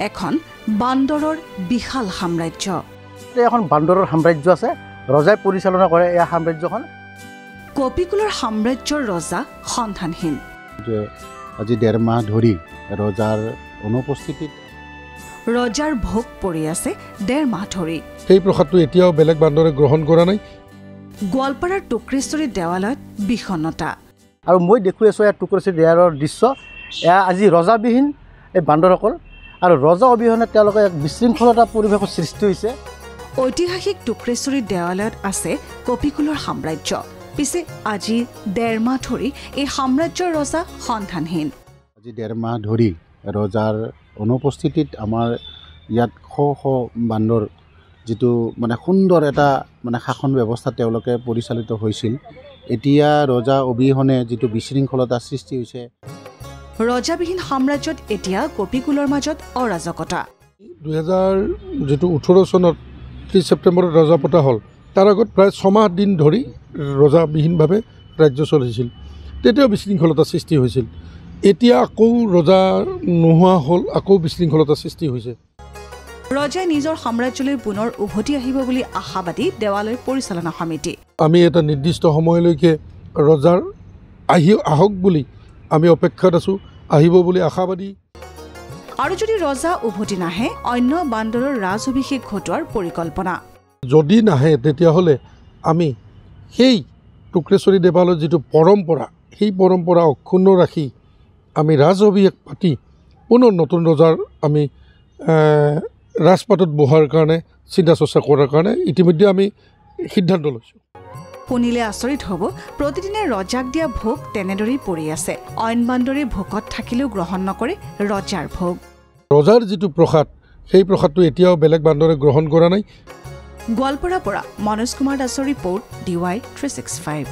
এখন বান্দৰৰ বিশাল সাম্ৰাজ্য। এখন বান্দৰৰ সাম্ৰাজ্য আছে, ৰজাই পৰিচালনা কৰে এই সাম্ৰাজ্যখন। কপিকুলৰ সাম্ৰাজ্যৰ ৰজা সন্ধানহীন। যে আজি 1.5 মাহ ধৰি ৰজাৰ অনুপস্থিতিত ৰজাৰ ভোগ পৰি আছে 1.5 মাহ ধৰি। সেই প্ৰসাদটো এতিয়াও বেলেগ বান্দৰে গ্ৰহণ কৰা নাই। গোৱালপাৰাৰ টুক্ৰেশ্বৰী দেৱালয়ত বিষণ্ণতা। আৰু মই দেখুৱাই আছোঁ ইয়াৰ টুক্ৰেশ্বৰী দেৱালয়ৰ দৃশ্য। এয়া আজি ৰজাবিহীন এই বান্দৰসকল, আৰু ৰজা অবিহনে তেওঁলোকে এক বিশৃংখলতা পৰিৱেশৰ সৃষ্টি হৈছে। ঐতিহাসিক টুক্ৰেশ্বৰী দেৱালয়ত আছে কপিকুলৰ সাম্ৰাজ্য। পিছে আজি 1.5 মাহ ধৰি এই সাম্ৰাজ্যৰ ৰজা সন্ধানহীন। আজি 1.5 মাহ ধৰি ৰজাৰ অনুপস্থিতিত আমাৰ ইয়াত শ শ বান্দৰ যিটো সুন্দৰ এটা শাসন ব্যৱস্থা তেওঁলোকে পৰিচালিত হৈছিল, এতিয়া ৰজা অবিহনে যিটো বিশৃংখলতা সৃষ্টি হৈছে। ৰজাবিহীন সাম্ৰাজ্যত এতিয়া কপিকুলৰ মাজত অৰাজকতা। 2018 চনত 30 ছেপ্টেম্বৰত ৰজা পতা হ'ল। তাৰ আগত প্ৰায় 6 মাহ দিন ধৰি ৰজাবিহীনভাৱে ৰাজ্য চলিছিল, তেতিয়াও বিশৃংখলতাৰ সৃষ্টি হৈছিল। এতিয়া আকৌ ৰজা নোহোৱা হ'ল, আকৌ বিশৃংখলতাৰ সৃষ্টি হৈছে। ৰজাই নিজৰ সাম্ৰাজ্যলৈ পুনৰ উভতি আহিব বুলি আশাবাদী দেৱালয় পৰিচালনা সমিতি। আমি এটা নিৰ্দিষ্ট সময়লৈকে ৰজাৰ আহক বুলি আমি অপেক্ষাত আছোঁ, আহিব বুলি আশাবাদী। আৰু যদি ৰজা উভতি নাহে, অন্য বান্দৰৰ ৰাজ অভিষেক ঘটোৱাৰ পৰিকল্পনা। যদি নাহে তেতিয়াহ'লে আমি সেই টুক্ৰেশ্বৰী দেৱালয়ৰ যিটো পৰম্পৰা, সেই পৰম্পৰা অক্ষুণ্ণ ৰাখি আমি ৰাজ অভিষেক পাতি পুনৰ নতুন ৰজাৰ আমি ৰাজপাটত বহাৰ কাৰণে চিন্তা চৰ্চা কৰাৰ কাৰণে ইতিমধ্যে আমি সিদ্ধান্ত লৈছোঁ। শুনিলে আচৰিত হ'ব, প্ৰতিদিনে ৰজাক দিয়া ভোগ তেনেদৰেই পৰি আছে। অইন বান্দৰে ভোকত থাকিলেও গ্ৰহণ নকৰে ৰজাৰ ভোগ। ৰজাৰ যিটো প্ৰসাদ, সেই প্ৰসাদটো এতিয়াও বেলেগ বান্দৰে গ্ৰহণ কৰা নাই। গোৱালপাৰাৰ পৰা মনোজ কুমাৰ দাসৰ ৰিপৰ্ট, DY 365।